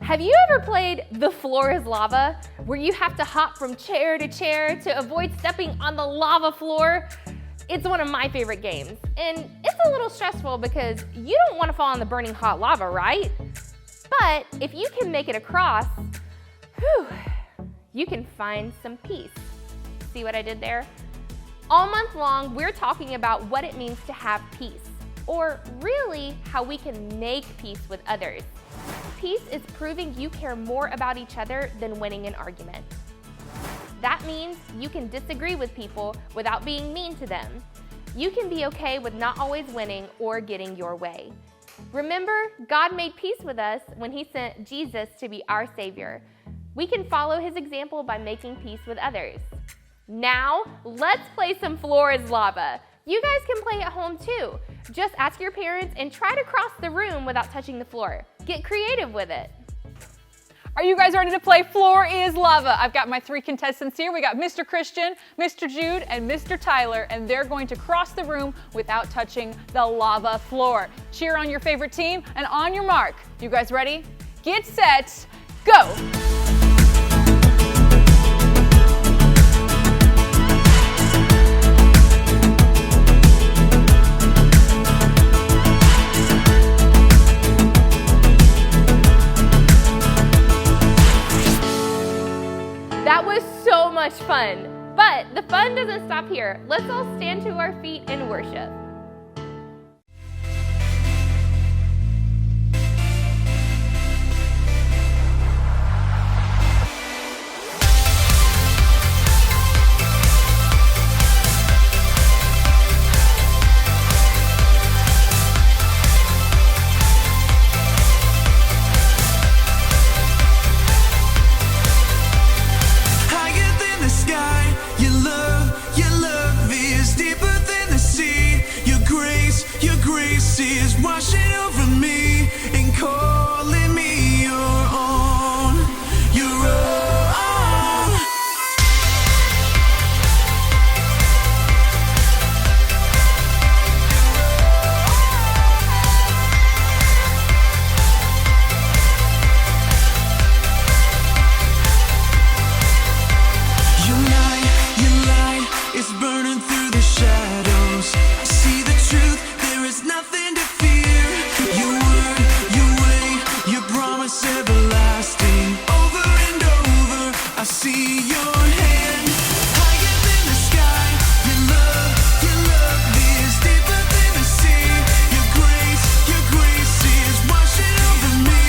Have you ever played The Floor is Lava, where you have to hop from chair to avoid stepping on the lava floor? It's one of my favorite games, and it's a little stressful because you don't want to fall in the burning hot lava, right? But if you can make it across, you can find some peace. See what I did there? All month long, we're talking about what it means to have peace, or really how we can make peace with others. Peace is proving you care more about each other than winning an argument. That means you can disagree with people without being mean to them. You can be okay with not always winning or getting your way. Remember, God made peace with us when He sent Jesus to be our Savior. We can follow His example by making peace with others. Now, let's play some Floor is Lava. You guys can play at home too. Just ask your parents and try to cross the room without touching the floor. Get creative with it. Are you guys ready to play Floor is Lava? I've got my 3 contestants here. We got Mr. Christian, Mr. Jude, and Mr. Tyler, and they're going to cross the room without touching the lava floor. Cheer on your favorite team, and on your mark. You guys ready? Get set, go! That was so much fun, but the fun doesn't stop here. Let's all stand to our feet and worship. Is washing over me and calling me your own, your own. Your light is burning through the shadows. I see the truth. There is nothing to fear. Your word, your way, your promise everlasting. Over and over, I see your hand. Higher than the sky, your love is deeper than the sea. Your grace is washing over me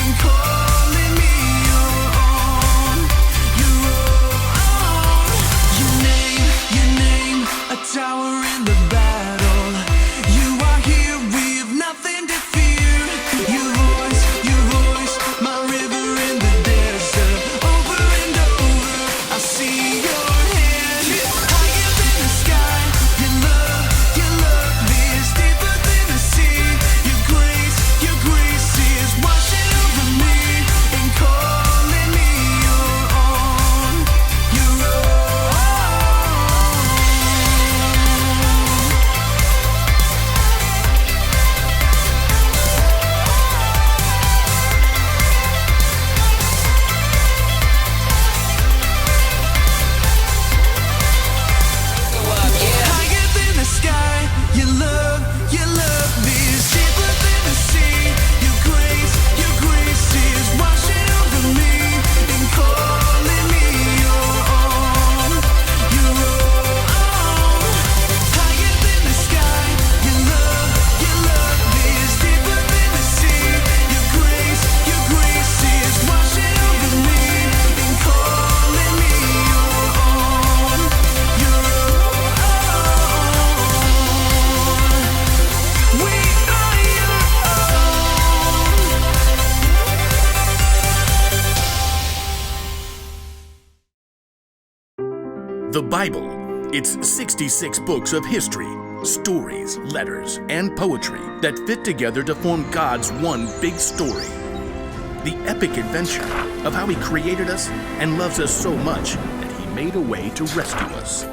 and calling me your own, your own. Your name, a tower in the battle. The Bible, it's 66 books of history, stories, letters, and poetry that fit together to form God's one big story. The epic adventure of how He created us and loves us so much that He made a way to rescue us.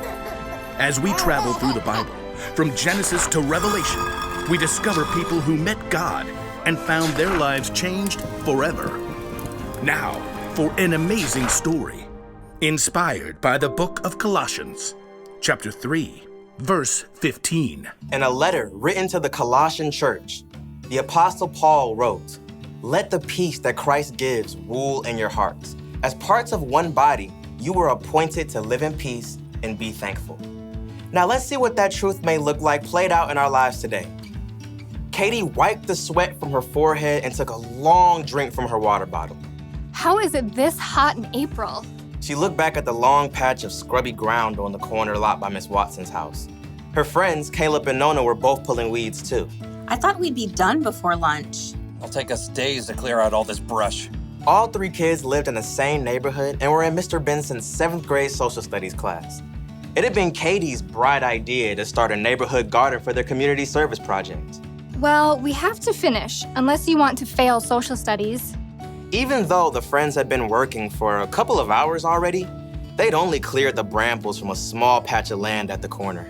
As we travel through the Bible, from Genesis to Revelation, we discover people who met God and found their lives changed forever. Now, for an amazing story inspired by the book of Colossians, chapter 3, verse 15. In a letter written to the Colossian church, the Apostle Paul wrote, "Let the peace that Christ gives rule in your hearts. As parts of one body, you were appointed to live in peace and be thankful." Now let's see what that truth may look like played out in our lives today. Katie wiped the sweat from her forehead and took a long drink from her water bottle. How is it this hot in April? She looked back at the long patch of scrubby ground on the corner lot by Miss Watson's house. Her friends, Caleb and Nona, were both pulling weeds too. I thought we'd be done before lunch. It'll take us days to clear out all this brush. All three kids lived in the same neighborhood and were in Mr. Benson's 7th grade social studies class. It had been Katie's bright idea to start a neighborhood garden for their community service project. Well, we have to finish, unless you want to fail social studies. Even though the friends had been working for a couple of hours already, they'd only cleared the brambles from a small patch of land at the corner.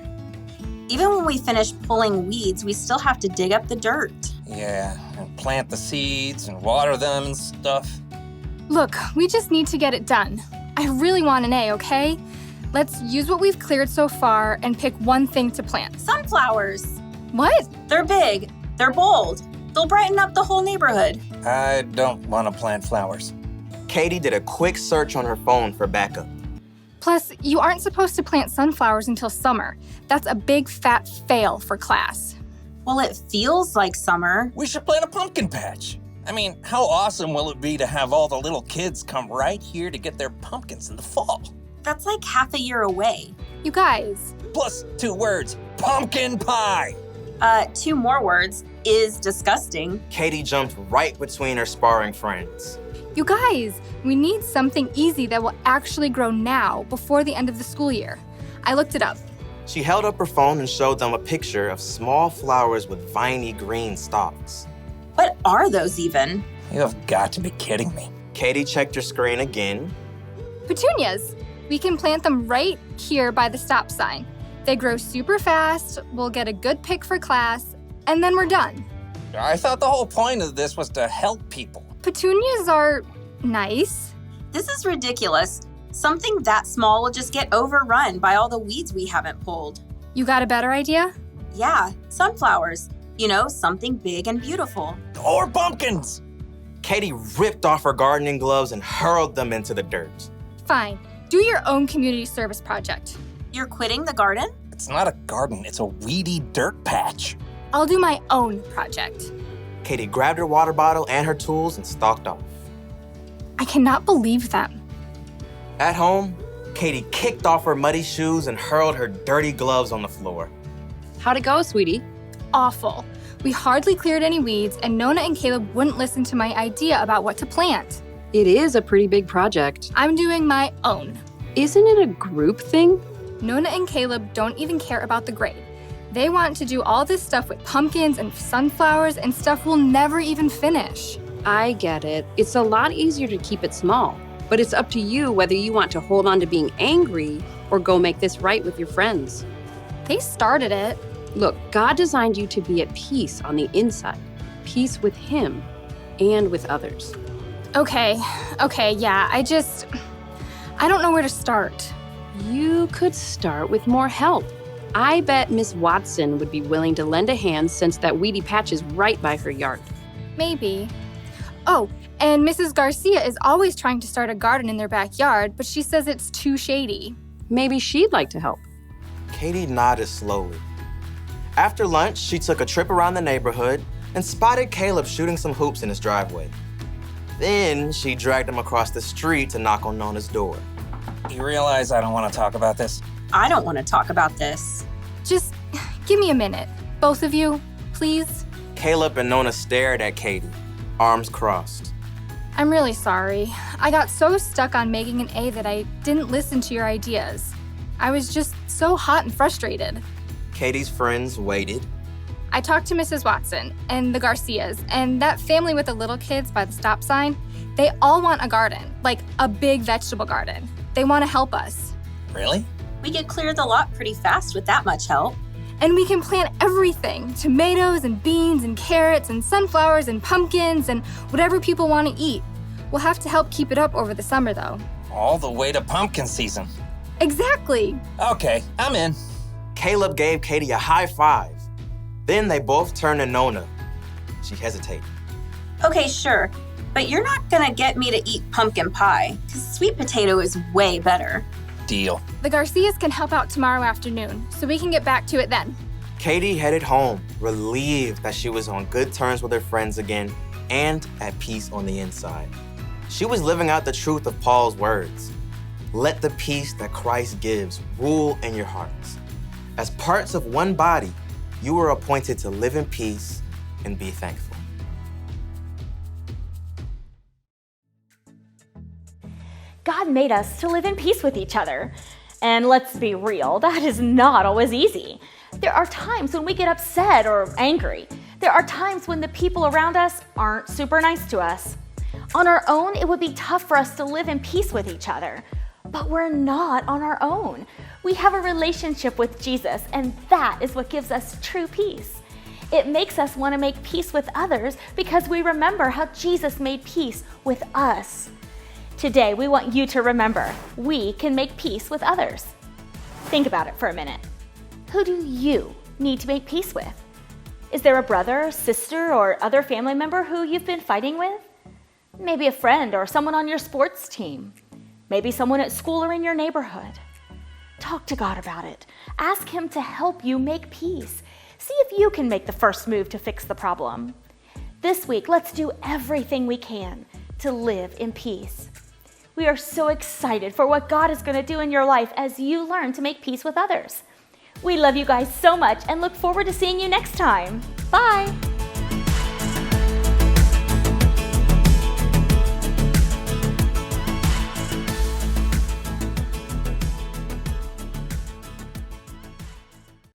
Even when we finish pulling weeds, we still have to dig up the dirt. Yeah, and plant the seeds and water them and stuff. Look, we just need to get it done. I really want an A, okay? Let's use what we've cleared so far and pick one thing to plant. Sunflowers. What? They're big. They're bold. They'll brighten up the whole neighborhood. I don't want to plant flowers. Katie did a quick search on her phone for backup. Plus, you aren't supposed to plant sunflowers until summer. That's a big fat fail for class. Well, it feels like summer. We should plant a pumpkin patch. I mean, how awesome will it be to have all the little kids come right here to get their pumpkins in the fall? That's like half a year away. You guys. Plus 2 words, pumpkin pie. 2 more words, is disgusting. Katie jumped right between her sparring friends. You guys, we need something easy that will actually grow now before the end of the school year. I looked it up. She held up her phone and showed them a picture of small flowers with viney green stalks. What are those even? You have got to be kidding me. Katie checked her screen again. Petunias. We can plant them right here by the stop sign. They grow super fast, we'll get a good pick for class, and then we're done. I thought the whole point of this was to help people. Petunias are nice. This is ridiculous. Something that small will just get overrun by all the weeds we haven't pulled. You got a better idea? Yeah, sunflowers. You know, something big and beautiful. Or pumpkins. Katie ripped off her gardening gloves and hurled them into the dirt. Fine. Do your own community service project. You're quitting the garden? It's not a garden, it's a weedy dirt patch. I'll do my own project. Katie grabbed her water bottle and her tools and stalked off. I cannot believe them. At home, Katie kicked off her muddy shoes and hurled her dirty gloves on the floor. How'd it go, sweetie? Awful. We hardly cleared any weeds, and Nona and Caleb wouldn't listen to my idea about what to plant. It is a pretty big project. I'm doing my own. Isn't it a group thing? Nona and Caleb don't even care about the grade. They want to do all this stuff with pumpkins and sunflowers and stuff we'll never even finish. I get it. It's a lot easier to keep it small. But it's up to you whether you want to hold on to being angry or go make this right with your friends. They started it. Look, God designed you to be at peace on the inside. Peace with Him and with others. Okay, yeah, I don't know where to start. You could start with more help. I bet Miss Watson would be willing to lend a hand since that weedy patch is right by her yard. Maybe. Oh, and Mrs. Garcia is always trying to start a garden in their backyard, but she says it's too shady. Maybe she'd like to help. Katie nodded slowly. After lunch, she took a trip around the neighborhood and spotted Caleb shooting some hoops in his driveway. Then she dragged him across the street to knock on Nona's door. You realize I don't want to talk about this? I don't want to talk about this. Just give me a minute. Both of you, please. Caleb and Nona stared at Katie, arms crossed. I'm really sorry. I got so stuck on making an A that I didn't listen to your ideas. I was just so hot and frustrated. Katie's friends waited. I talked to Mrs. Watson and the Garcias and that family with the little kids by the stop sign. They all want a garden, like a big vegetable garden. They want to help us. Really? We could clear the lot pretty fast with that much help. And we can plant everything, tomatoes and beans and carrots and sunflowers and pumpkins and whatever people want to eat. We'll have to help keep it up over the summer, though. All the way to pumpkin season. Exactly. Okay, I'm in. Caleb gave Katie a high five. Then they both turned to Nona. She hesitated. Okay, sure. But you're not gonna get me to eat pumpkin pie, because sweet potato is way better. Deal. The Garcias can help out tomorrow afternoon, so we can get back to it then. Katie headed home, relieved that she was on good terms with her friends again and at peace on the inside. She was living out the truth of Paul's words. Let the peace that Christ gives rule in your hearts. As parts of one body, you were appointed to live in peace and be thankful. God made us to live in peace with each other. And let's be real, that is not always easy. There are times when we get upset or angry. There are times when the people around us aren't super nice to us. On our own, it would be tough for us to live in peace with each other. But we're not on our own. We have a relationship with Jesus, and that is what gives us true peace. It makes us want to make peace with others because we remember how Jesus made peace with us. Today, we want you to remember we can make peace with others. Think about it for a minute. Who do you need to make peace with? Is there a brother, sister, or other family member who you've been fighting with? Maybe a friend or someone on your sports team. Maybe someone at school or in your neighborhood. Talk to God about it. Ask Him to help you make peace. See if you can make the first move to fix the problem. This week, let's do everything we can to live in peace. We are so excited for what God is going to do in your life as you learn to make peace with others. We love you guys so much and look forward to seeing you next time. Bye.